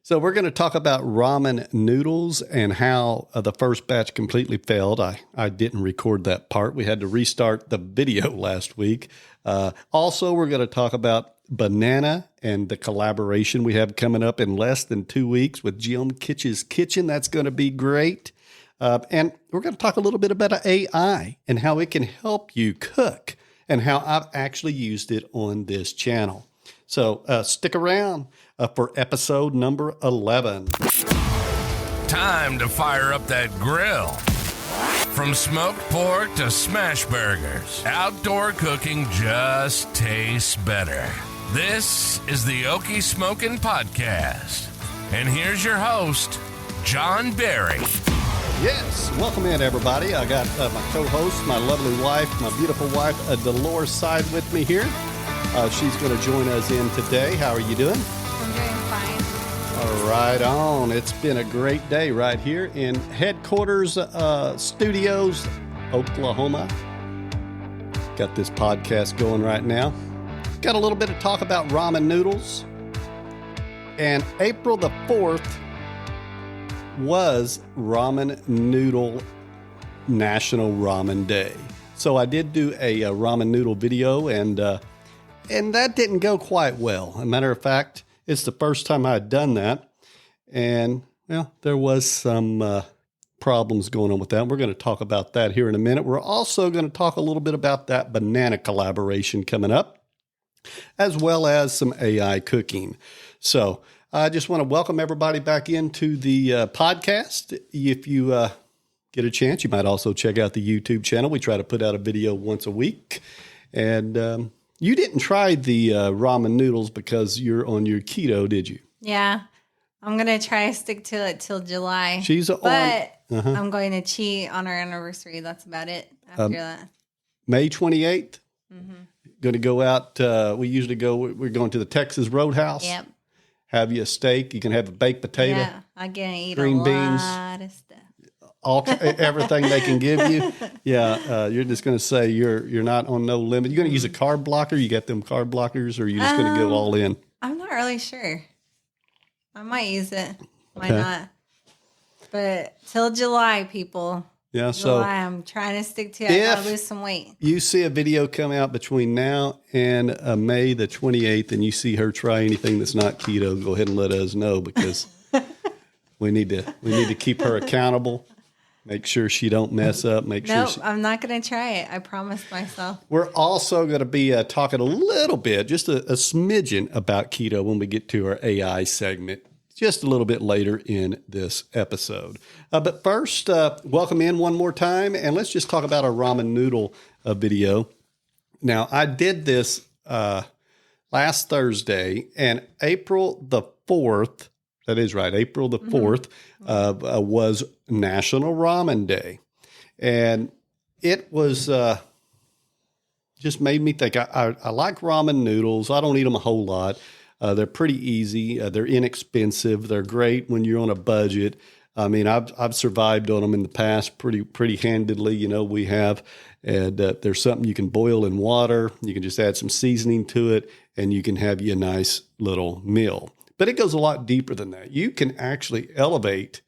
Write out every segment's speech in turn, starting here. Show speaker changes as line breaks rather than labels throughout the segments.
So we're going to talk about ramen noodles and how the first batch completely failed. I didn't record that part. We had to restart the video last week. Also, we're going to talk about banana and the collaboration we have coming up in less than 2 weeks with Kitch's Kitchen. That's going to be great. And we're going to talk a little bit about AI and how it can help you cook and how I've actually used it on this channel. So stick around for episode number 11.
Time to fire up that grill. From smoked pork to smash burgers, outdoor cooking just tastes better. This is the Okie Smokin podcast. And here's your host, John Berry.
Yes, welcome in, everybody. I got my co-host, my lovely wife, my beautiful wife, Dolores side with me here. She's going to join us in today. How are you doing?
I'm doing fine.
All right on. It's been a great day right here in headquarters studios, Oklahoma. Got this podcast going right now. Got a little bit of talk about ramen noodles. And April the 4th was Ramen Noodle National Ramen Day. So I did do a ramen noodle video, and that didn't go quite well. As a matter of fact, it's the first time I had done that. And, well, there was some problems going on with that. We're going to talk about that here in a minute. We're also going to talk a little bit about that banana collaboration coming up, as well as some AI cooking. So I just want to welcome everybody back into the podcast. If you get a chance, you might also check out the YouTube channel. We try to put out a video once a week. And you didn't try the ramen noodles because you're on your keto, did you?
Yeah. I'm going to try to stick to it till July.
But
I'm going to cheat on our anniversary. That's about it after that.
May 28th.
Mm-hmm.
Going to go out. We're going to the Texas Roadhouse.
Yep.
Have you a steak. You can have a baked potato.
Yeah. I'm going to eat
green
a
beans,
lot of stuff.
Everything they can give you. Yeah. You're just going to say you're not on no limit. You're going to use a carb blocker. You got them carb blockers, or are you just going to go all in?
I'm not really sure. I might use it. Might
Okay.
not. But till July, people.
Yeah.
July, I'm trying to stick to it. I gotta lose some weight.
You see a video come out between now and May the 28th, and you see her try anything that's not keto, go ahead and let us know, because we need to keep her accountable. Make sure she don't mess up.
I'm not going to try it. I promised myself.
We're also going to be talking a little bit, just a smidgen about keto when we get to our AI segment, just a little bit later in this episode. But first, welcome in one more time, and let's just talk about our ramen noodle video. Now, I did this last Thursday, and April the 4th, that is right, April the 4th, was National Ramen Day. And it was just made me think, I like ramen noodles. I don't eat them a whole lot. They're pretty easy. They're inexpensive. They're great when you're on a budget. I mean, I've survived on them in the past pretty handedly. You know, we have. And there's something you can boil in water. You can just add some seasoning to it, and you can have you a nice little meal. But it goes a lot deeper than that. You can actually elevate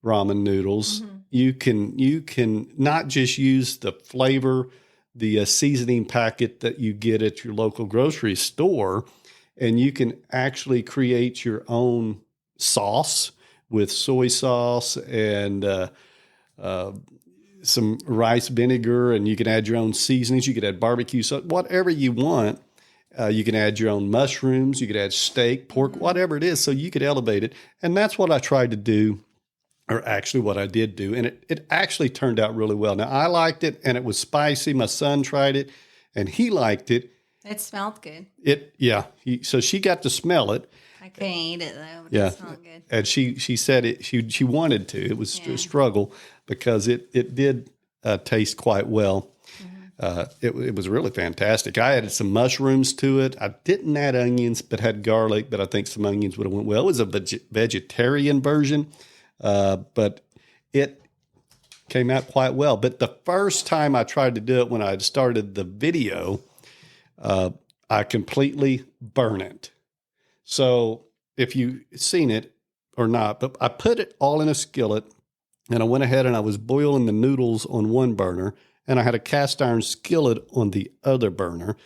ramen noodles. Mm-hmm. You can not just use the flavor, the seasoning packet that you get at your local grocery store, and you can actually create your own sauce with soy sauce and some rice vinegar, and you can add your own seasonings. You could add barbecue sauce, whatever you want. You can add your own mushrooms. You could add steak, pork, whatever it is. So you could elevate it. And that's what I tried to do, or actually what I did do. And it actually turned out really well. Now, I liked it, and it was spicy. My son tried it, and he liked it.
It smelled good.
So she got to smell it.
I couldn't eat it, though. But it smelled good.
And she said she wanted to. It was a struggle because it did taste quite well. It was really fantastic. I added some mushrooms to it. I didn't add onions, but had garlic, but I think some onions would have went well. It was a vegetarian version, but it came out quite well. But the first time I tried to do it, when I had started the video, I completely burn it. So if you've seen it, or not, but I put it all in a skillet, and I went ahead and I was boiling the noodles on one burner, and I had a cast iron skillet on the other burner.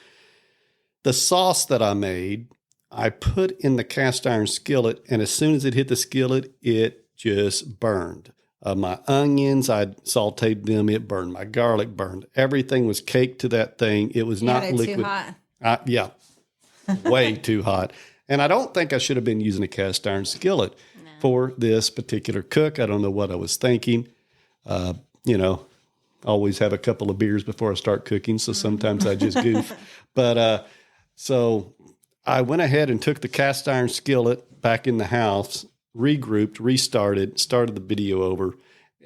The sauce that I made, I put in the cast iron skillet, and as soon as it hit the skillet, it just burned. My onions, I sauteed them. It burned. My garlic burned. Everything was caked to that thing. It was not liquid.
Too hot.
Yeah, way too hot. And I don't think I should have been using a cast iron skillet for this particular cook. I don't know what I was thinking. Always have a couple of beers before I start cooking, so sometimes I just goof. But so I went ahead and took the cast iron skillet back in the house, regrouped, restarted, started the video over,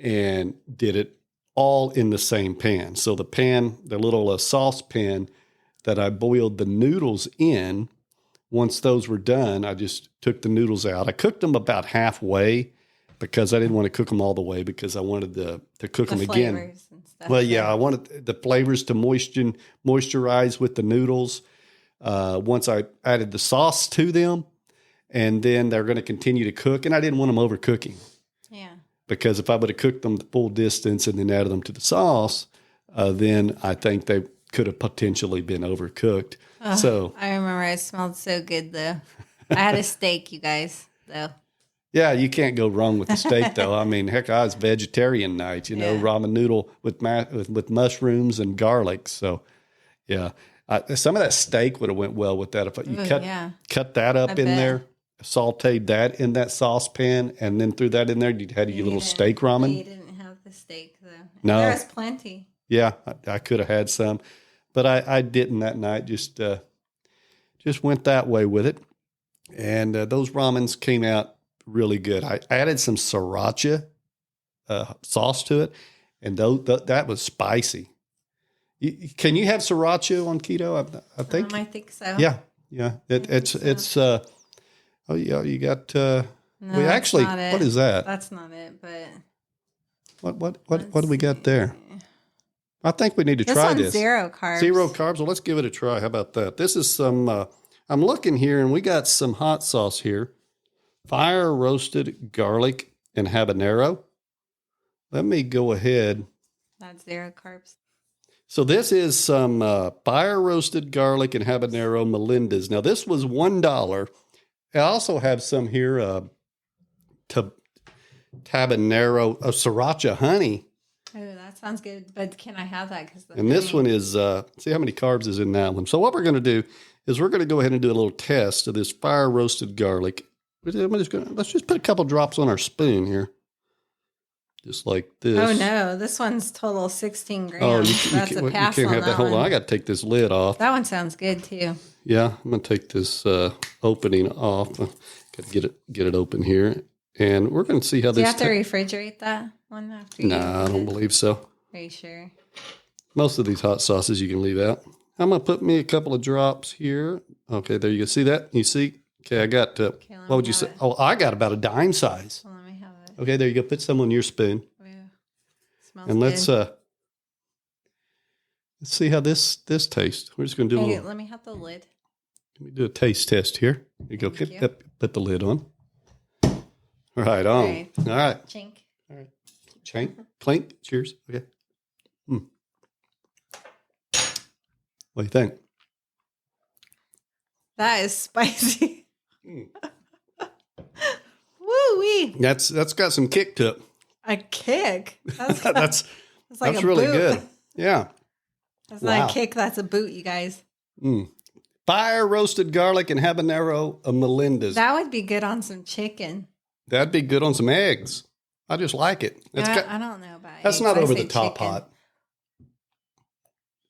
and did it all in the same pan. So the pan, the little saucepan that I boiled the noodles in, once those were done, I just took the noodles out. I cooked them about halfway because I didn't want to cook them all the way because I wanted to cook them again.
And stuff,
well, yeah, I wanted the flavors to moisturize with the noodles. Once I added the sauce to them, and then they're going to continue to cook. And I didn't want them overcooking. Yeah. Because if I would have cooked them the full distance and then added them to the sauce, then I think they could have potentially been overcooked. So
I remember it smelled so good, though. I had a steak, you guys, though.
Yeah, you can't go wrong with the steak, though. I mean, heck, I was vegetarian night, ramen noodle with mushrooms and garlic. So, yeah. Some of that steak would have went well with that. If you cut that up in there, sauteed that in that saucepan, and then threw that in there. You had your little steak ramen.
You didn't have the steak, though.
No.
There was plenty.
Yeah, I could have had some. But I didn't that night. Just went that way with it. And those ramens came out really good. I added some sriracha sauce to it, and that was spicy. Can you have sriracha on keto? I think.
I think so.
Yeah. It's. Oh yeah, you got.
No,
actually, what is that?
That's not it. But
what do we got there? I think we need to try this.
Zero carbs.
Zero carbs. Well, let's give it a try. How about that? This is some. I'm looking here, and we got some hot sauce here. Fire roasted garlic and habanero. Let me go ahead.
That's zero carbs.
So this is some fire roasted garlic and habanero Melinda's. Now this was $1. I also have some here, habanero, sriracha honey.
Oh, that sounds good. But can I have that?
And this one is, see how many carbs is in that one. So what we're going to do is we're going to go ahead and do a little test of this fire roasted garlic. Let's just put a couple drops on our spoon here. Just like this.
Oh, no. This one's total 16 grams. That's a pass
you can't
on
have that. Hold on. I got to take this lid off.
That one sounds good, too.
Yeah. I'm going to take this opening off. Got to get it open here. And we're going to see how this...
Do you have to refrigerate that one after
No, I don't believe so.
Are you sure?
Most of these hot sauces you can leave out. I'm going to put me a couple of drops here. Okay, there you go. See that? You see? Okay, I got... what would you say? Oh, I got about a dime size.
Well, let me have it.
Okay, there you go. Put some on your spoon.
Yeah. Smells
and
good.
Let's see how this tastes. We're just going to do a little...
Let me have the lid.
Let me do a taste test here. There you go.
Thank you.
Put the lid on. Right on. All right.
Chink.
All right. Chink. Clink. Cheers. Okay. What do you think?
That is spicy. Woo-wee.
That's got some kick to it.
A kick? That's like
that's
a
really
boot.
good. Yeah.
That's not a kick. That's a boot, you guys.
Fire roasted garlic and habanero of Melinda's.
That would be good on some chicken.
That'd be good on some eggs. I just like it.
I don't know about
That's
eggs.
not
I
over
say
the top
chicken.
hot.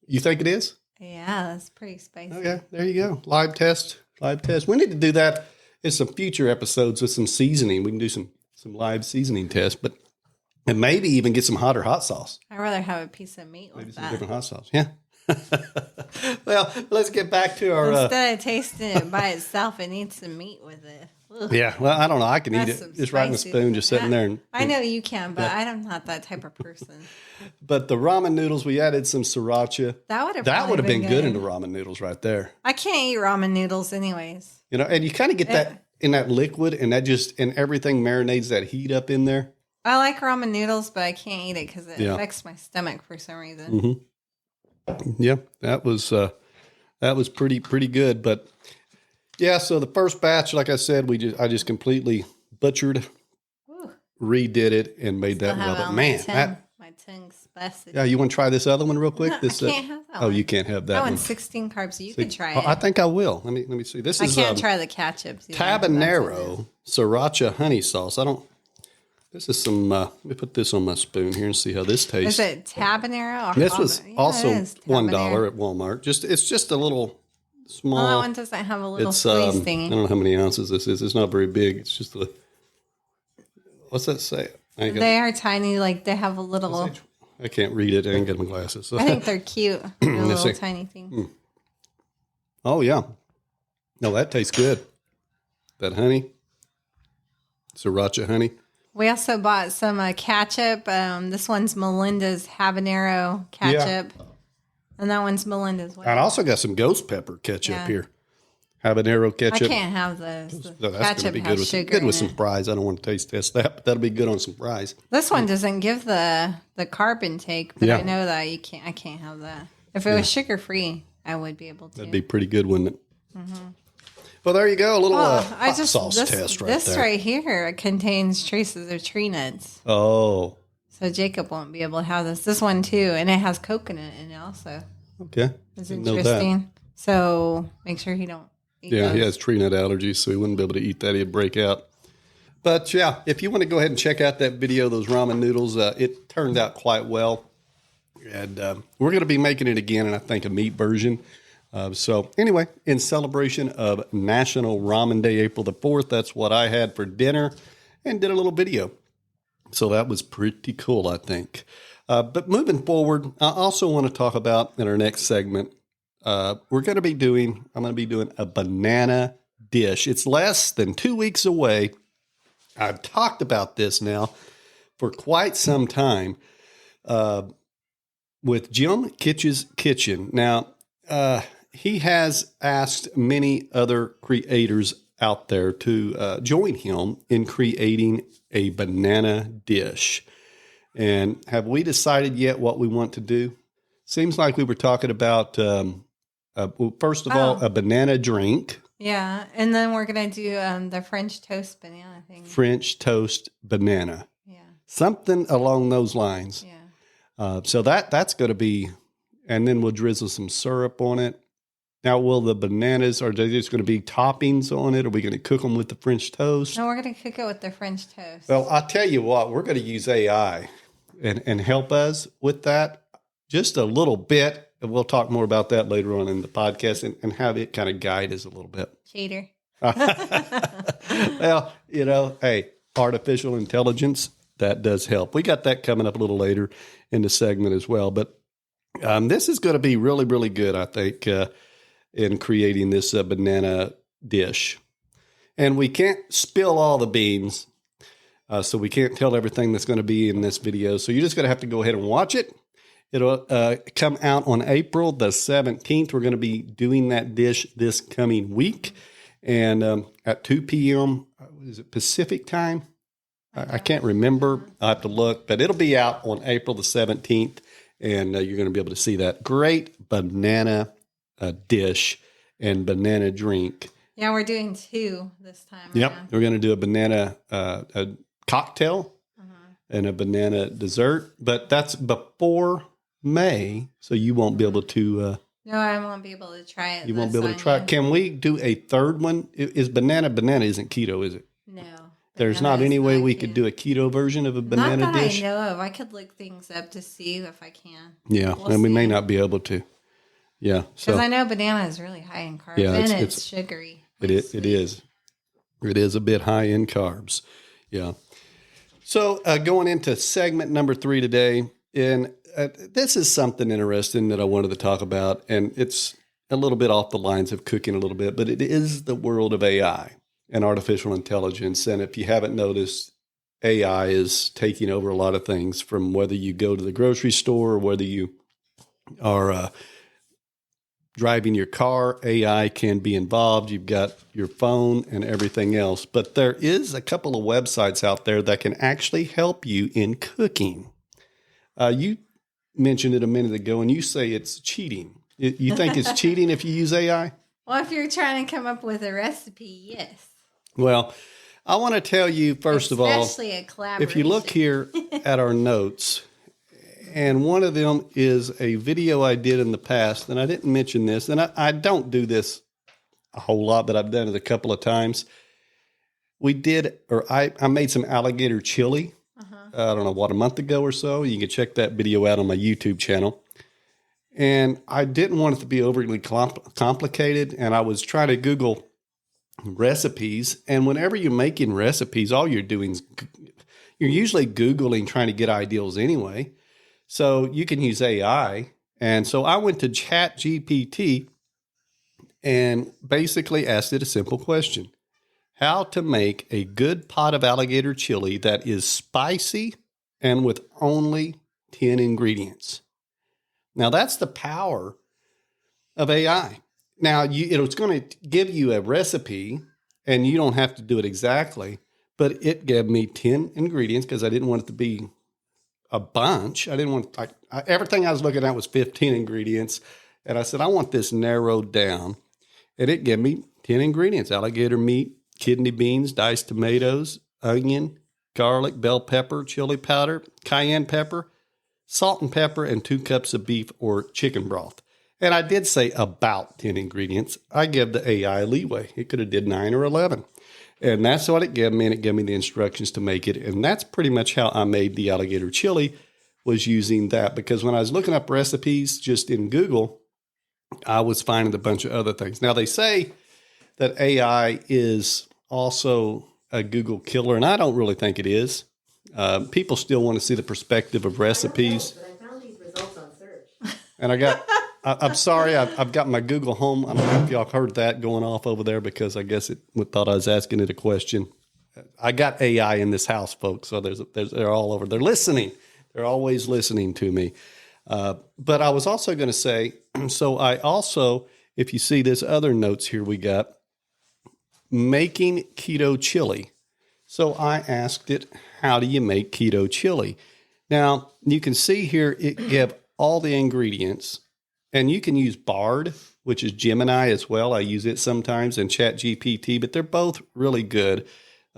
You think it is?
Yeah, that's pretty spicy.
Okay, there you go. Live test. We need to do that in some future episodes with some seasoning. We can do some live seasoning tests, and maybe even get some hotter hot sauce.
I'd rather have a piece of meat with
Maybe
that.
some different hot sauce. Yeah. Well, let's get back to our...
Instead of tasting it by itself, it needs some meat with it. Ugh.
Yeah, well, I don't know. I can eat
That's
it
some
just right in the
spicy
spoon, just sitting there.
I know you can, but I'm not that type of person.
But the ramen noodles, we added some sriracha.
That would have
been good in the ramen noodles right there.
I can't eat ramen noodles anyways.
And you kind of get that in that liquid, and and everything marinades that heat up in there.
I like ramen noodles, but I can't eat it because it affects my stomach for some reason.
Yeah, that was pretty good. But yeah, so the first batch, like I said, I just completely butchered, redid it, and made that well. But man,
my tongue's busted.
Yeah, you want to try this other one real quick?
I can't have that one.
Oh, you can't have that one.
That one's 16 carbs, so you can try it.
I think I will. Let me see. This is
I can't try the ketchup.
Tabanero sriracha honey sauce. This is some. Let me put this on my spoon here and see how this tastes.
Is it tabanero?
This was also $1 at Walmart. It's just a little small.
Well, that one doesn't have a little squeeze thingy.
I don't know how many ounces this is. It's not very big. It's just what's that say?
They are tiny. Like they have a little.
I can't read it. I ain't got my glasses. So.
I think they're cute. They're a little tiny thing.
Oh yeah. No, that tastes good. That honey, sriracha honey.
We also bought some ketchup. This one's Melinda's habanero ketchup. Yeah. And that one's Melinda's.
I also got some ghost pepper ketchup here. Habanero ketchup.
I can't have those.
That's going to be good with some fries. I don't want to taste test that, but that'll be good on some fries.
This one doesn't give the carb intake, but I know that I can't have that. If it was sugar free, I would be able to.
That'd be pretty good, wouldn't it? Mm-hmm. Well, there you go. A little hot sauce test right there.
This right here contains traces of tree nuts.
Oh.
So Jacob won't be able to have this. This one too, and it has coconut in it also.
Okay.
It's interesting. So make sure he don't eat those.
He has tree nut allergies, so he wouldn't be able to eat that. He'd break out. But yeah, if you want to go ahead and check out that video, those ramen noodles, it turned out quite well. And we're going to be making it again, and I think a meat version. So anyway, in celebration of National Ramen Day, April the 4th, that's what I had for dinner and did a little video. So that was pretty cool, I think. But moving forward, I also want to talk about in our next segment, I'm going to be doing a banana dish. It's less than 2 weeks away. I've talked about this now for quite some time with Jim Kitch's Kitchen. Now, he has asked many other creators out there to join him in creating a banana dish. And have we decided yet what we want to do? Seems like we were talking about, first of all, a banana drink.
Yeah, and then we're going to do the French toast banana thing.
French toast banana.
Yeah. Something
along those lines.
Yeah.
So that's going to be, and then we'll drizzle some syrup on it. Now, will the bananas, are they just going to be toppings on it? Are we going to cook them with the French toast?
No, we're going to cook it with the French toast.
Well, I'll tell you what, we're going to use AI and help us with that just a little bit. And we'll talk more about that later on in the podcast and have it kind of guide us a little bit.
Cheater.
Well, hey, artificial intelligence, that does help. We got that coming up a little later in the segment as well. But this is going to be really, really good, I think, in creating this banana dish. And we can't spill all the beans, so we can't tell everything that's going to be in this video. So you're just going to have to go ahead and watch it. It'll come out on April the 17th. We're going to be doing that dish this coming week. And at 2 p.m., is it Pacific time? I can't remember. I'll have to look. But it'll be out on April the 17th. And you're going to be able to see that great banana dish and banana drink.
Yeah, we're doing two this time.
Yep. We're going to do a banana a cocktail and a banana dessert. But that's before May, so you won't be able to...
no, I won't be able to try it.
You won't be able to try it. Can we do a third one? Is banana isn't keto, is it?
No.
There's not any way we could do a keto version of a banana dish?
Not that I know of. I could look things up to see if I can.
Yeah, and we may not be able to. Yeah.
Because I know banana is really high in carbs, and it's sugary.
It is. It is a bit high in carbs. Yeah. So going into segment number 3 today, and this is something interesting that I wanted to talk about, and it's a little bit off the lines of cooking a little bit, but it is the world of AI and artificial intelligence. And if you haven't noticed, AI is taking over a lot of things, from whether you go to the grocery store or whether you are driving your car, AI can be involved. You've got your phone and everything else. But there is a couple of websites out there that can actually help you in cooking. You mentioned it a minute ago, and you say it's cheating. You think it's cheating if you use AI?
Well, if you're trying to come up with a recipe, yes.
Well, I want to tell you, first of all,
especially a collaboration.
if you look here at our notes, and one of them is a video I did in the past, and I didn't mention this, and I don't do this a whole lot, but I've done it a couple of times. I made some alligator chili, I don't know, a month ago or so. You can check that video out on my YouTube channel. And I didn't want it to be overly complicated, and I was trying to Google recipes. And whenever you're making recipes, all you're doing is you're usually Googling trying to get ideals anyway. So you can use AI. And so I went to ChatGPT and basically asked it a simple question: how to make a good pot of alligator chili that is spicy and with only 10 ingredients. Now, that's the power of AI. Now, it's going to give you a recipe, and you don't have to do it exactly, but it gave me 10 ingredients because I didn't want it to be a bunch. I didn't want, everything I was looking at was 15 ingredients, and I said, I want this narrowed down, and it gave me 10 ingredients: alligator meat, kidney beans, diced tomatoes, onion, garlic, bell pepper, chili powder, cayenne pepper, salt and pepper, and 2 cups of beef or chicken broth. And I did say about 10 ingredients. I give the AI leeway. It could have did 9 or 11. And that's what it gave me, and it gave me the instructions to make it. And that's pretty much how I made the alligator chili, was using that. Because when I was looking up recipes just in Google, I was finding a bunch of other things. Now, they say that AI is also a Google killer, and I don't really think it is. People still want to see the perspective of recipes.
But I found these results on search.
And I'm sorry, I've got my Google Home. I don't know if y'all heard that going off over there, because I guess it thought I was asking it a question. I got AI in this house, folks, so they're all over. They're listening. They're always listening to me. But I was also going to say, so I also, if you see this other notes here we got, making keto chili. So I asked it, how do you make keto chili? Now, you can see here it gave all the ingredients, and you can use Bard, which is Gemini as well. I use it sometimes, and ChatGPT, but they're both really good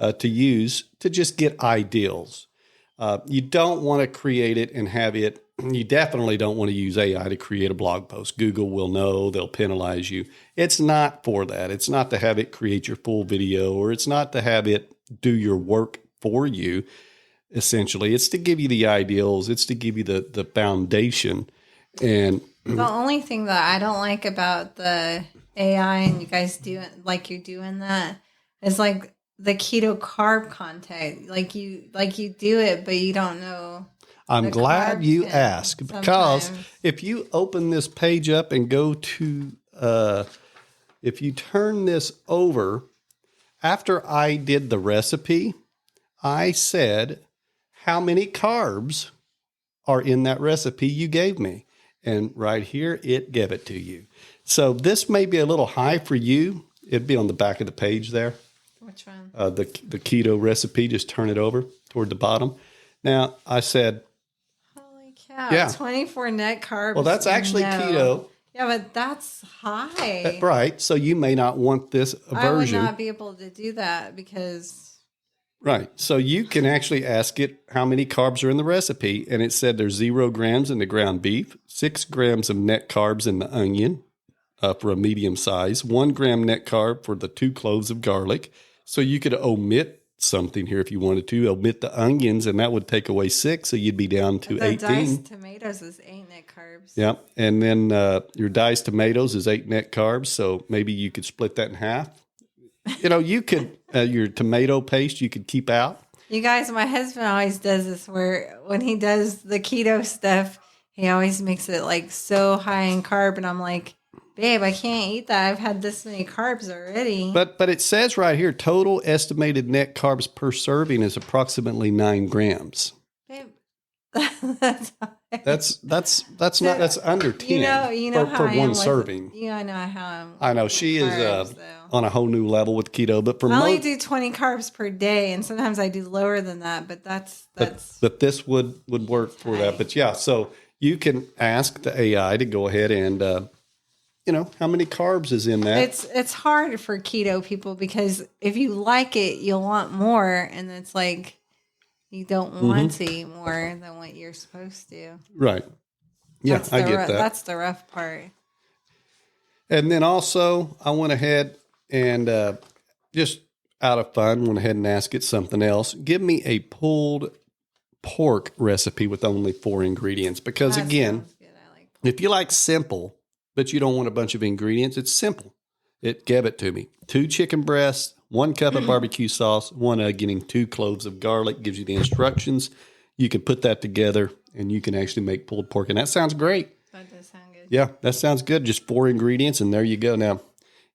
to use to just get ideals. You don't want to create it and have it. You definitely don't want to use AI to create a blog post. Google will know, they'll penalize you. It's not for that. It's not to have it create your full video, or it's not to have it do your work for you. Essentially, it's to give you the ideals. It's to give you the foundation. And
the only thing that I don't like about the AI and you guys do like you're doing that is like the keto carb content. Like you do it, but you don't know.
I'm glad you asked, because if you open this page up and go to, if you turn this over, after I did the recipe, I said, how many carbs are in that recipe you gave me? And right here, it gave it to you. So this may be a little high for you. It'd be on the back of the page there.
Which one?
The keto recipe, just turn it over toward the bottom. Now, I said,
holy cow,
yeah,
24 net carbs.
Well, that's actually keto.
Yeah, but that's high.
Right. So you may not want this version.
I would not be able to do that because...
Right. So you can actually ask it how many carbs are in the recipe. And it said there's 0 grams in the ground beef, 6 grams of net carbs in the onion for a medium size, 1 gram net carb for the 2 cloves of garlic. So you could omit something here if you wanted to, omit the onions, and that would take away 6. So you'd be down to 18.
Diced tomatoes is 8 net carbs.
Yeah. And then your diced tomatoes is 8 net carbs. So maybe you could split that in half. You know, you could, your tomato paste, you could keep out.
You guys, my husband always does this where when he does the keto stuff, he always makes it like so high in carb. And I'm like, babe, I can't eat that. I've had this many carbs already.
But it says right here, total estimated net carbs per serving is approximately 9 grams.
Babe, that's
That's under 10
You know how
for
I am
one
with,
serving.
Yeah, I know how I'm.
I know she is
carbs, though.
on a whole new level with keto, but for
I only do 20 carbs per day, and sometimes I do lower than that. But that's
but this would work for that. But yeah, so you can ask the AI to go ahead and how many carbs is in that.
it's hard for keto people because if you like it, you'll want more, and it's like you don't want to eat more than what you're supposed to.
Right. Yeah, I get that.
That's the rough part.
And then also, I went ahead and just out of fun, went ahead and asked it something else. Give me a pulled pork recipe with only 4 ingredients. Because
That
again,
sounds good. I like
if you like simple, but you don't want a bunch of ingredients, it's simple. It gave it to me. 2 chicken breasts, 1 cup of barbecue sauce, 1 onion, and 2 cloves of garlic. Gives you the instructions. You can put that together, and you can actually make pulled pork. And that sounds great.
That does sound good.
Yeah, that sounds good. Just 4 ingredients, and there you go. Now,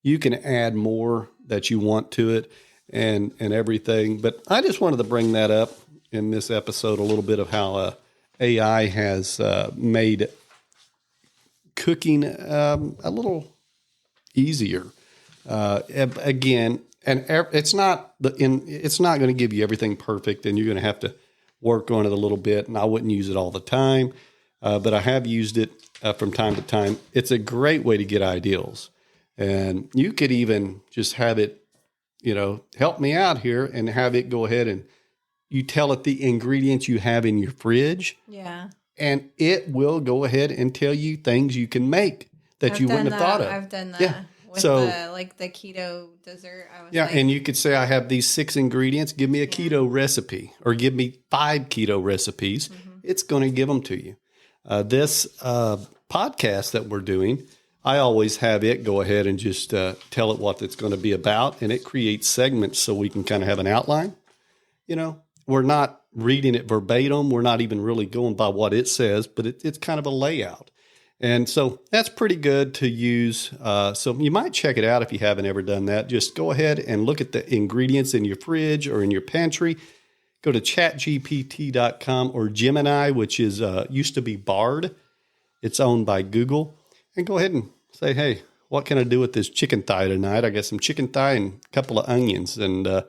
you can add more that you want to it and everything. But I just wanted to bring that up in this episode, a little bit of how AI has made cooking a little easier. Again, and it's not going to give you everything perfect, and you're going to have to work on it a little bit. And I wouldn't use it all the time, but I have used it from time to time. It's a great way to get ideals, and you could even just have it, help me out here, and have it go ahead and you tell it the ingredients you have in your fridge.
Yeah.
And it will go ahead and tell you things you can make that you wouldn't have thought of.
I've done that.
Yeah.
With
So-
the keto dessert. I was
Yeah,
like,
and you could say, I have these 6 ingredients. Give me a keto recipe, or give me 5 keto recipes. It's going to give them to you. This podcast that we're doing, I always have it go ahead and just tell it what it's going to be about, and it creates segments so we can kind of have an outline. We're not reading it verbatim. We're not even really going by what it says, but it's kind of a layout. And so that's pretty good to use. So you might check it out if you haven't ever done that. Just go ahead and look at the ingredients in your fridge or in your pantry. Go to chatgpt.com or Gemini, which is used to be Bard. It's owned by Google. And go ahead and say, hey, what can I do with this chicken thigh tonight? I got some chicken thigh and a couple of onions. And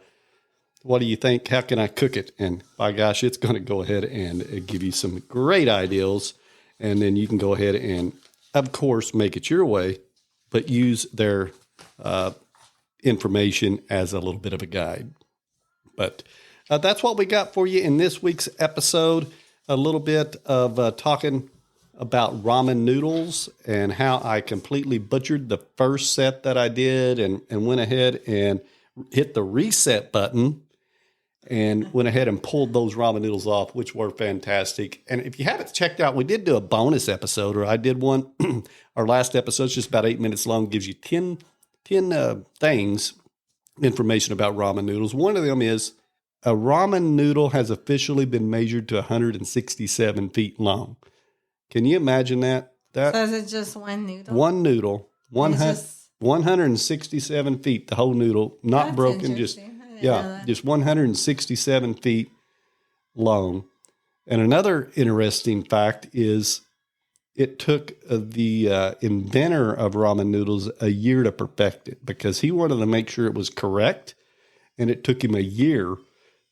what do you think? How can I cook it? And by gosh, it's going to go ahead and give you some great ideas. And then you can go ahead and, of course, make it your way, but use their information as a little bit of a guide. But that's what we got for you in this week's episode. A little bit of talking about ramen noodles and how I completely butchered the first set that I did and went ahead and hit the reset button and went ahead and pulled those ramen noodles off, which were fantastic. And if you haven't checked out, we did do a bonus episode, or I did one. Our last episode is just about 8 minutes long, gives you 10 things, information about ramen noodles. One of them is a ramen noodle has officially been measured to 167 feet long. Can you imagine that?
So is it just one noodle?
One noodle,
It's just-
167 feet, the whole noodle, not
That's
broken, just
interesting. I didn't know that.
just 167 feet long. And another interesting fact is it took the inventor of ramen noodles a year to perfect it, because he wanted to make sure it was correct, and it took him a year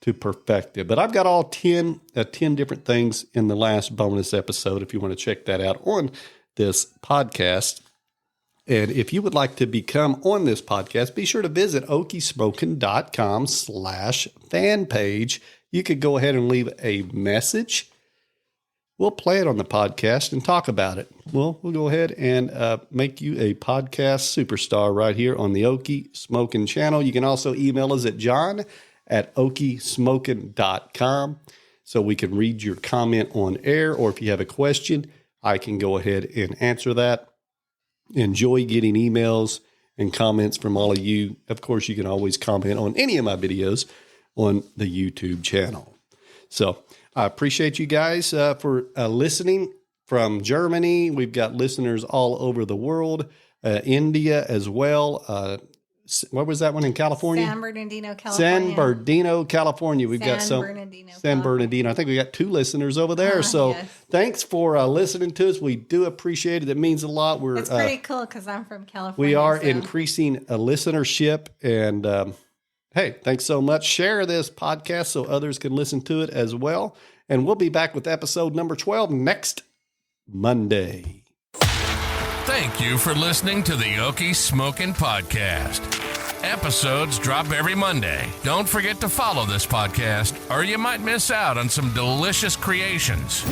to perfect it. But I've got all 10 different things in the last bonus episode if you want to check that out on this podcast. And if you would like to become on this podcast, be sure to visit okiesmokin.com/fan page. You could go ahead and leave a message. We'll play it on the podcast and talk about it. We'll go ahead and make you a podcast superstar right here on the Okie Smokin channel. You can also email us at john@okiesmokin.com so we can read your comment on air, or if you have a question, I can go ahead and answer that. Enjoy getting emails and comments from all of you. Of course, you can always comment on any of my videos on the YouTube channel. So I appreciate you guys for listening from Germany. We've got listeners all over the world, India as well, Where was that one in California?
San Bernardino, California.
San Bernardino, California. We've got some San Bernardino. I think we got 2 listeners over there. So
yes.
Thanks for listening to us. We do appreciate it. It means a lot.
It's pretty cool because I'm from California.
We are increasing a listenership. And hey, thanks so much. Share this podcast so others can listen to it as well. And we'll be back with episode number 12 next Monday.
Thank you for listening to the Okie Smokin podcast. Episodes drop every Monday. Don't forget to follow this podcast, or you might miss out on some delicious creations.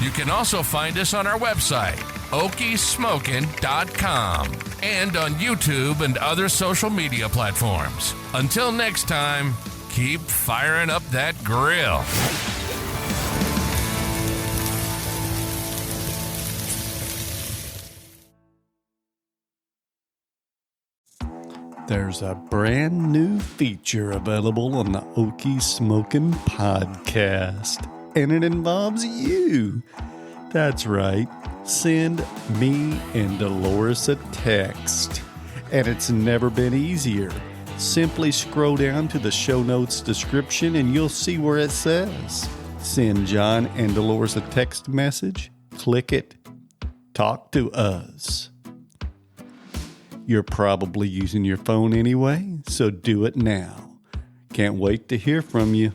You can also find us on our website, okiesmokin.com, and on YouTube and other social media platforms. Until next time, keep firing up that grill.
There's a brand new feature available on the Okie Smokin podcast, and it involves you. That's right. Send me and Dolores a text, and it's never been easier. Simply scroll down to the show notes description, and you'll see where it says, send John and Dolores a text message. Click it. Talk to us. You're probably using your phone anyway, so do it now. Can't wait to hear from you.